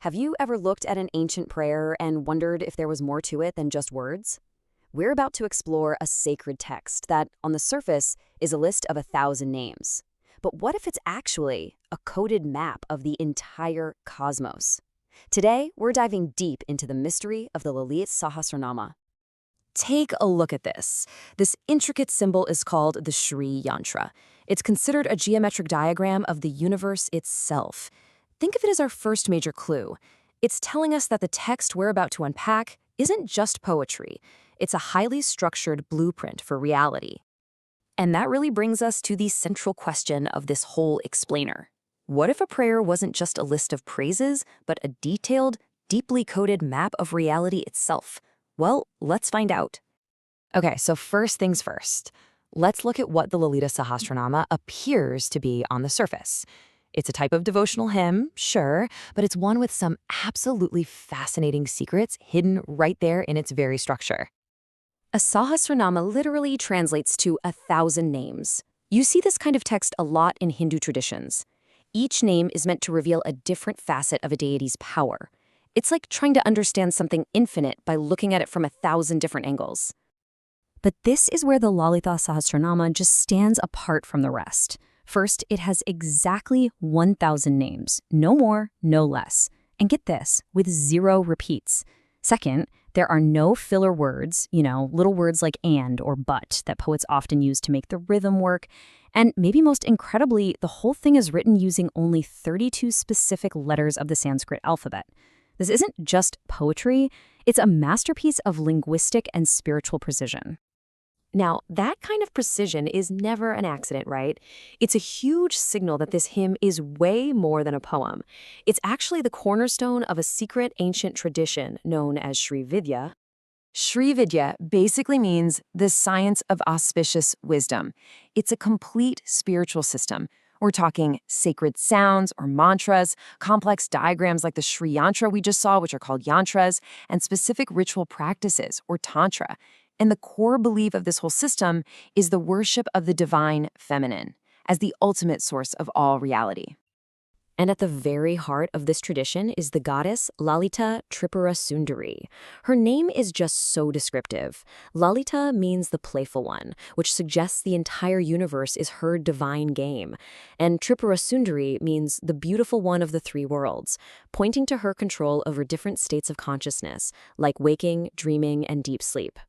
Have you ever looked at an ancient prayer and wondered if there was more to it than just words? We're about to explore a sacred text that, on the surface, is a list of 1,000 names. But what if it's actually a coded map of the entire cosmos? Today, we're diving deep into the mystery of the Lalitha Sahasranamam. Take a look at this. This intricate symbol is called the Sri Yantra. It's considered a geometric diagram of the universe itself. Think of it as our first major clue. It's telling us that the text we're about to unpack isn't just poetry. It's a highly structured blueprint for reality. And that really brings us to the central question of this whole explainer. What if a prayer wasn't just a list of praises, but a detailed, deeply coded map of reality itself? Well, let's find out. Okay, so first things first. Let's look at what the Lalitha Sahasranamam appears to be on the surface. It's a type of devotional hymn, sure, but it's one with some absolutely fascinating secrets hidden right there in its very structure. A Sahasranama literally translates to 1,000 names. You see this kind of text a lot in Hindu traditions. Each name is meant to reveal a different facet of a deity's power. It's like trying to understand something infinite by looking at it from 1,000 different angles. But this is where the Lalitha Sahasranamam just stands apart from the rest. First, it has exactly 1,000 names, no more, no less. And get this, with 0 repeats. Second, there are no filler words, little words like and or but that poets often use to make the rhythm work. And maybe most incredibly, the whole thing is written using only 32 specific letters of the Sanskrit alphabet. This isn't just poetry, it's a masterpiece of linguistic and spiritual precision. Now, that kind of precision is never an accident, right? It's a huge signal that this hymn is way more than a poem. It's actually the cornerstone of a secret ancient tradition known as Sri Vidya. Sri Vidya basically means the science of auspicious wisdom. It's a complete spiritual system. We're talking sacred sounds or mantras, complex diagrams like the Sri Yantra we just saw, which are called yantras, and specific ritual practices or Tantra. And the core belief of this whole system is the worship of the divine feminine as the ultimate source of all reality. And at the very heart of this tradition is the goddess Lalitha Tripura Sundari. Her name is just so descriptive. Lalita means the playful one, which suggests the entire universe is her divine game. And Tripura Sundari means the beautiful one of the 3 worlds, pointing to her control over different states of consciousness, like waking, dreaming, and deep sleep.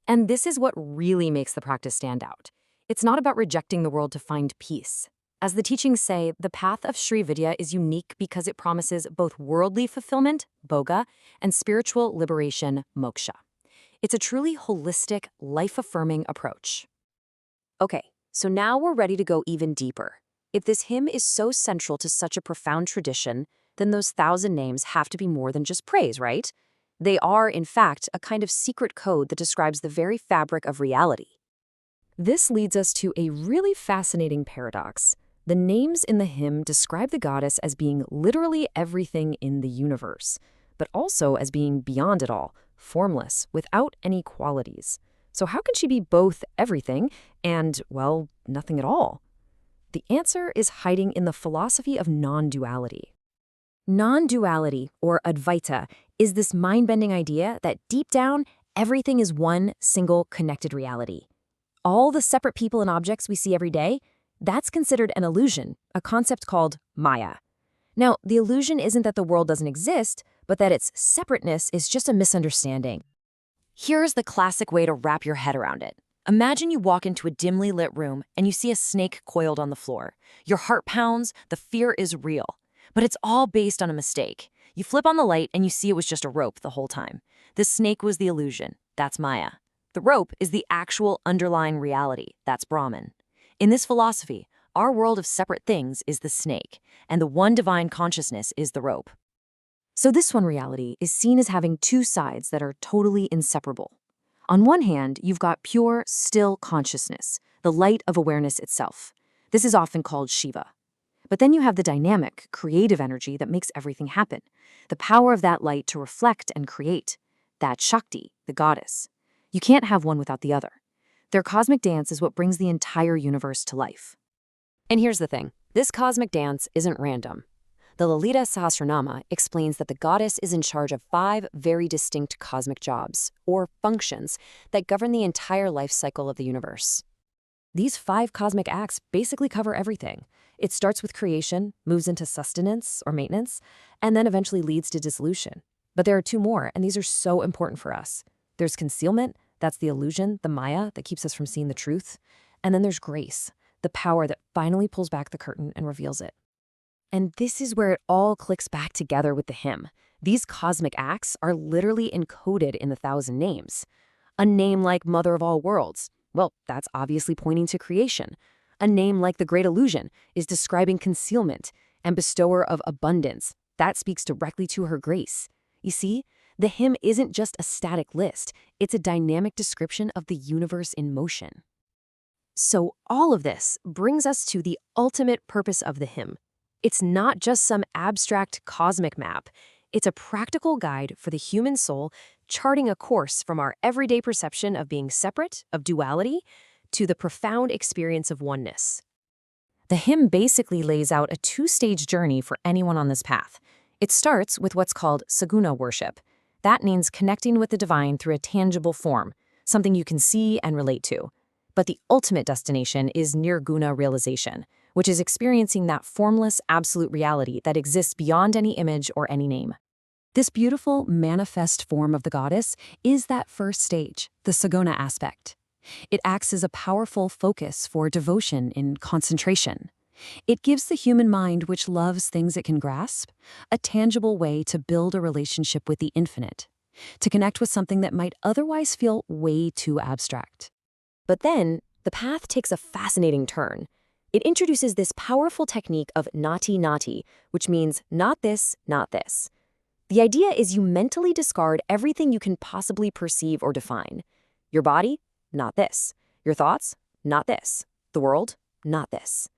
And this is what really makes the practice stand out. It's not about rejecting the world to find peace. As the teachings say, the path of Sri Vidya is unique because it promises both worldly fulfillment, bhoga, and spiritual liberation, moksha. It's a truly holistic, life-affirming approach. Okay, so now we're ready to go even deeper. If this hymn is so central to such a profound tradition, then those 1,000 names have to be more than just praise, right? They are, in fact, a kind of secret code that describes the very fabric of reality. This leads us to a really fascinating paradox. The names in the hymn describe the goddess as being literally everything in the universe, but also as being beyond it all, formless, without any qualities. So how can she be both everything and, well, nothing at all? The answer is hiding in the philosophy of non-duality. Non-duality, or Advaita, is this mind-bending idea that deep down, everything is one single connected reality. All the separate people and objects we see every day, that's considered an illusion, a concept called Maya. Now, the illusion isn't that the world doesn't exist, but that its separateness is just a misunderstanding. Here's the classic way to wrap your head around it. Imagine you walk into a dimly lit room and you see a snake coiled on the floor. Your heart pounds, the fear is real. But it's all based on a mistake. You flip on the light and you see it was just a rope the whole time. The snake was the illusion. That's Maya. The rope is the actual underlying reality. That's Brahman. In this philosophy, our world of separate things is the snake, and the one divine consciousness is the rope. So this one reality is seen as having 2 sides that are totally inseparable. On one hand, you've got pure, still consciousness, the light of awareness itself. This is often called Shiva. But then you have the dynamic, creative energy that makes everything happen, the power of that light to reflect and create. That's Shakti, the goddess. You can't have one without the other. Their cosmic dance is what brings the entire universe to life. And here's the thing. This cosmic dance isn't random. The Lalita Sahasranama explains that the goddess is in charge of 5 very distinct cosmic jobs, or functions, that govern the entire life cycle of the universe. These 5 cosmic acts basically cover everything. It starts with creation, moves into sustenance or maintenance, and then eventually leads to dissolution. But there are 2 more, and these are so important for us. There's concealment, that's the illusion, the Maya, that keeps us from seeing the truth. And then there's grace, the power that finally pulls back the curtain and reveals it. And this is where it all clicks back together with the hymn. These cosmic acts are literally encoded in the 1,000 names. A name like Mother of All Worlds, well, that's obviously pointing to creation. A name like the Great Illusion is describing concealment, and bestower of abundance, that speaks directly to her grace. You see, the hymn isn't just a static list, it's a dynamic description of the universe in motion. So all of this brings us to the ultimate purpose of the hymn. It's not just some abstract cosmic map. It's a practical guide for the human soul, charting a course from our everyday perception of being separate, of duality, to the profound experience of oneness. The hymn basically lays out a 2-stage journey for anyone on this path. It starts with what's called saguna worship. That means connecting with the divine through a tangible form, something you can see and relate to. But the ultimate destination is nirguna realization, which is experiencing that formless, absolute reality that exists beyond any image or any name. This beautiful, manifest form of the goddess is that first stage, the saguna aspect. It acts as a powerful focus for devotion in concentration. It gives the human mind, which loves things it can grasp, a tangible way to build a relationship with the infinite, to connect with something that might otherwise feel way too abstract. But then, the path takes a fascinating turn. It introduces this powerful technique of nati-nati, which means not this, not this. The idea is you mentally discard everything you can possibly perceive or define. Your body? Not this. Your thoughts? Not this. The world? Not this.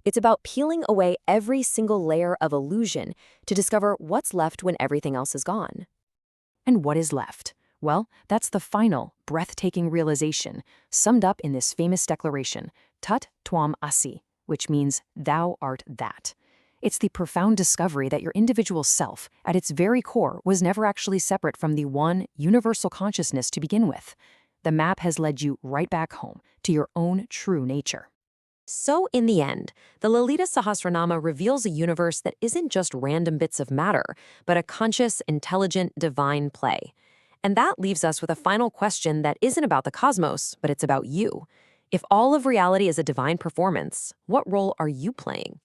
It's about peeling away every single layer of illusion to discover what's left when everything else is gone. And what is left? Well, that's the final, breathtaking realization, summed up in this famous declaration, Tat Twam Asi, which means, thou art that. It's the profound discovery that your individual self, at its very core, was never actually separate from the one universal consciousness to begin with. The map has led you right back home, to your own true nature. So in the end, the Lalita Sahasranama reveals a universe that isn't just random bits of matter, but a conscious, intelligent, divine play. And that leaves us with a final question that isn't about the cosmos, but it's about you. If all of reality is a divine performance, what role are you playing?